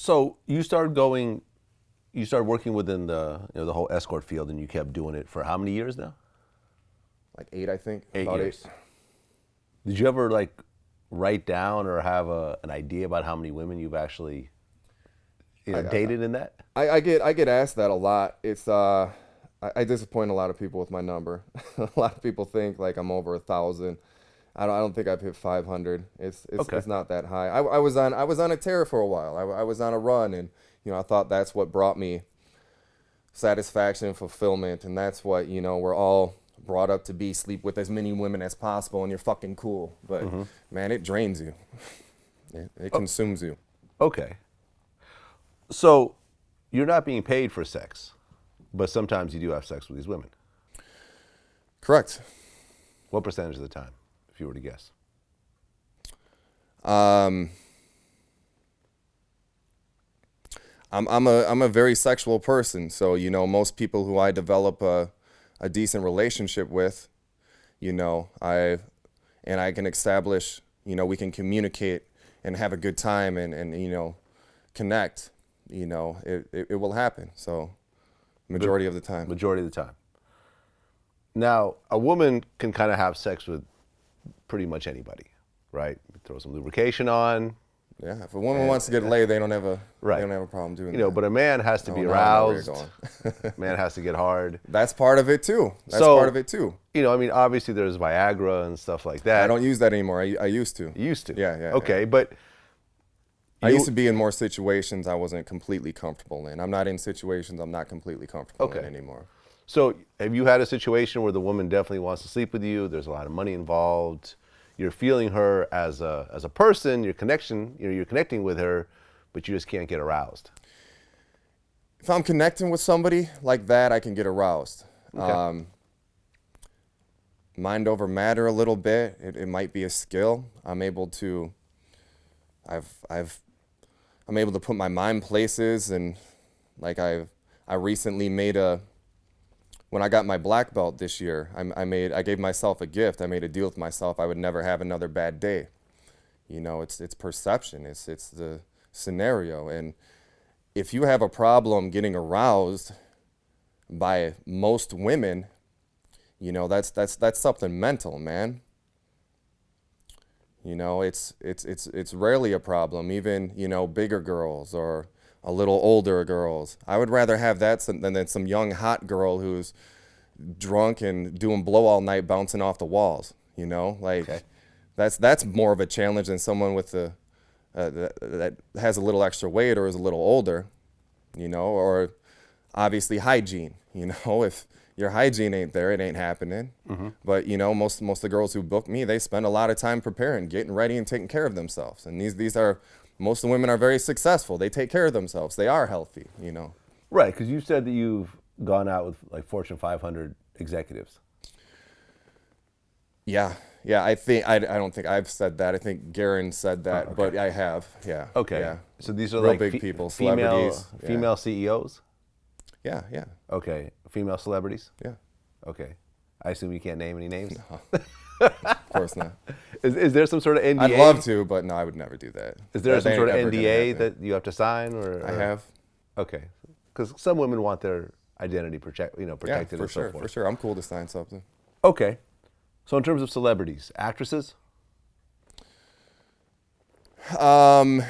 So you started working within the whole escort field, and you kept doing it for how many years now? Like 8, I think. 8 About years. 8. Did you ever like write down or have an idea about how many women you've actually dated in that? I get asked that a lot. It's I disappoint a lot of people with my number. A lot of people think like I'm over 1,000. I don't think I've hit 500. It's not that high. I was on a tear for a while. I was on a run, and I thought that's what brought me satisfaction and fulfillment, and that's what we're all brought up to be. Sleep with as many women as possible, and you're fucking cool. But man, it drains you. It consumes you. Okay. So you're not being paid for sex, but sometimes you do have sex with these women. Correct. What percentage of the time, if you were to guess? I'm a very sexual person, so most people who I develop a decent relationship with, I can establish, we can communicate and have a good time and connect. It will happen. So majority of the time. Majority of the time. Now, a woman can kind of have sex with pretty much anybody, right? Throw some lubrication on. Yeah, if a woman wants to get laid, they don't have a problem doing that. But a man has to be aroused. Man has to get hard. That's part of it too. Obviously there's Viagra and stuff like that. I don't use that anymore. I used to. You used to? Yeah. Okay, but I used to be in more situations I wasn't completely comfortable in. I'm not in situations I'm not completely comfortable in anymore. So have you had a situation where the woman definitely wants to sleep with you, there's a lot of money involved, you're feeling her as a person, you're connecting with her, but you just can't get aroused? If I'm connecting with somebody like that, I can get aroused. Okay. Mind over matter a little bit. It might be a skill. I'm able to put my mind places, and like I recently made when I got my black belt this year, I gave myself a gift. I made a deal with myself. I would never have another bad day. It's perception. It's the scenario. And if you have a problem getting aroused by most women, that's something mental, man. It's rarely a problem. Even bigger girls or a little older girls. I would rather have that than some young hot girl who's drunk and doing blow all night, bouncing off the walls. Okay. That's more of a challenge than someone with that has a little extra weight or is a little older. Or obviously hygiene. If your hygiene ain't there, it ain't happening. But most of the girls who book me, they spend a lot of time preparing, getting ready, and taking care of themselves. And most of the women are very successful. They take care of themselves. They are healthy, Right, because you said that you've gone out with like Fortune 500 executives. Yeah. I don't think I've said that. I think Garen said that, okay. But I have. Yeah. Okay. Yeah. So these are real like big people, celebrities. Female CEOs. Yeah. Okay. Female celebrities. Yeah. Okay. I assume you can't name any names. No. Of course not. Is there some sort of NDA? I'd love to, but no, I would never do that. Is there some sort of NDA that you have to sign, or? I have. Okay, because some women want their identity protected Yeah, and for so forth. For sure. I'm cool to sign something. Okay, so in terms of celebrities, actresses. Not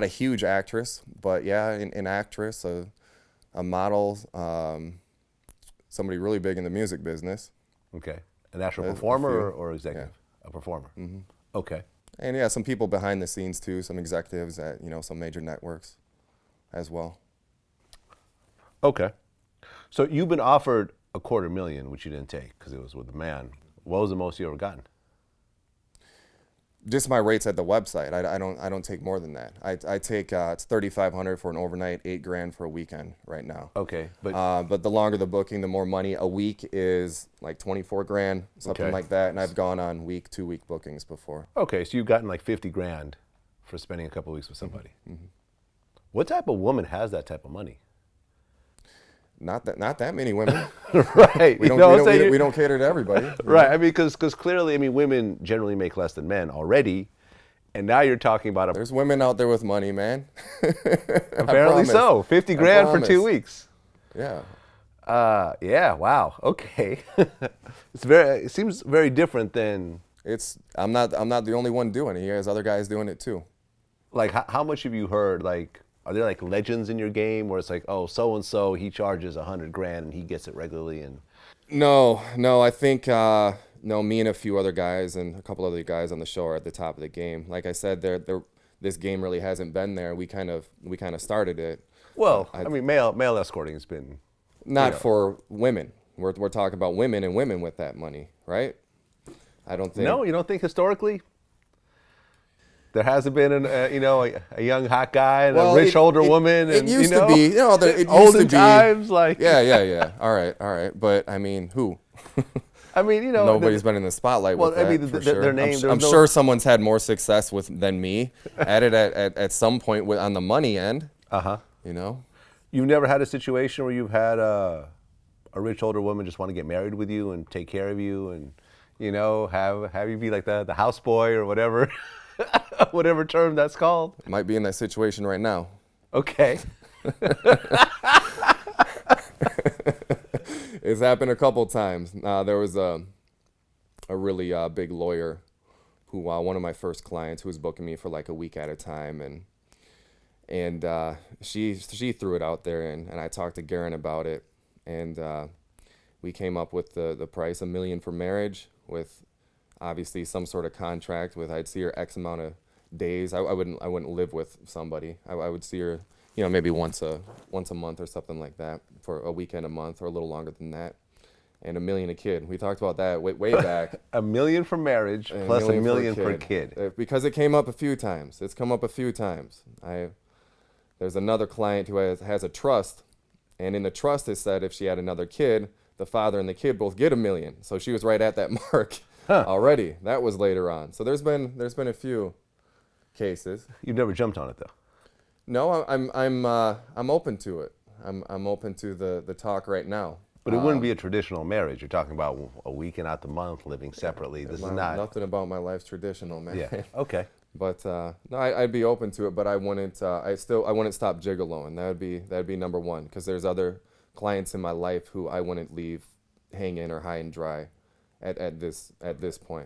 a huge actress, but yeah, an actress, a model, somebody really big in the music business. Okay. An actual performer or executive? Yeah. A performer. Mm-hmm. Okay. And yeah, some people behind the scenes too, some executives at, some major networks as well. Okay. So you've been offered $250,000, which you didn't take because it was with a man. What was the most you ever gotten? Just my rates at the website. I don't take more than that. I take it's $3,500 for an overnight, $8,000 for a weekend right now. Okay, but the longer the booking, the more money. A week is like $24,000, something like that. And I've gone on 2-week bookings before. Okay, so you've gotten like $50,000 for spending a couple of weeks with somebody. Mm-hmm. What type of woman has that type of money? Not that many women. Right. We don't cater to everybody. Right. I mean, because clearly, women generally make less than men already, And now you're talking about There's women out there with money, man. apparently so, 50 grand for 2 promise. weeks. Yeah. Yeah, wow. Okay. It seems very different than I'm not the only one doing it. He has other guys doing it too. like how much have you heard, like are there like legends in your game where it's like, oh, so and so he charges 100 grand and he gets it regularly? And No, I think no, me and a few other guys and a couple other guys on the show are at the top of the game. Like I said, this game really hasn't been there. We kind of started it. well, I mean, male escorting has been Not for women. We're talking about women and women with that money, right? I don't think. no. You don't think historically there hasn't been a young hot guy and a rich older woman? It And used you know, to be. It used olden to be. times, like Yeah. All right. But I mean, who? I mean, you know, Nobody's been in the spotlight well, with that. I mean, for their sure. name. I'm sure someone's had more success than me at it at some point on the money end. You know. You've never had a situation where you've had a rich older woman just want to get married with you and take care of you and, you know, have you be like the houseboy or whatever, whatever term that's called. Might be in that situation right now. Okay. It's happened a couple times. There was a really big lawyer who, one of my first clients, who was booking me for like a week at a time, and she threw it out there, and I talked to Garen about it, and we came up with the price, $1 million for marriage, with obviously some sort of contract with I'd see her X amount of days. I wouldn't live with somebody. I would see her, maybe once a month or something like that, for a weekend a month or a little longer than that. And $1 million a kid. We talked about that way back. $1 million for marriage plus $1 million per kid. Because it came up a few times. It's come up a few times. There's another client who has a trust, and in the trust it said if she had another kid, the father and the kid both get $1 million. So she was right at that mark already. That was later on. So there's been a few cases. You've never jumped on it though. No, I'm open to it. I'm open to the talk right now. But it wouldn't be a traditional marriage. You're talking about a weekend out the month, living separately. This is not nothing about my life's traditional, man. Yeah. Okay. But no, I'd be open to it. But I wouldn't. I wouldn't stop gigoloing. That'd be number one. Because there's other clients in my life who I wouldn't leave hanging or high and dry at this point.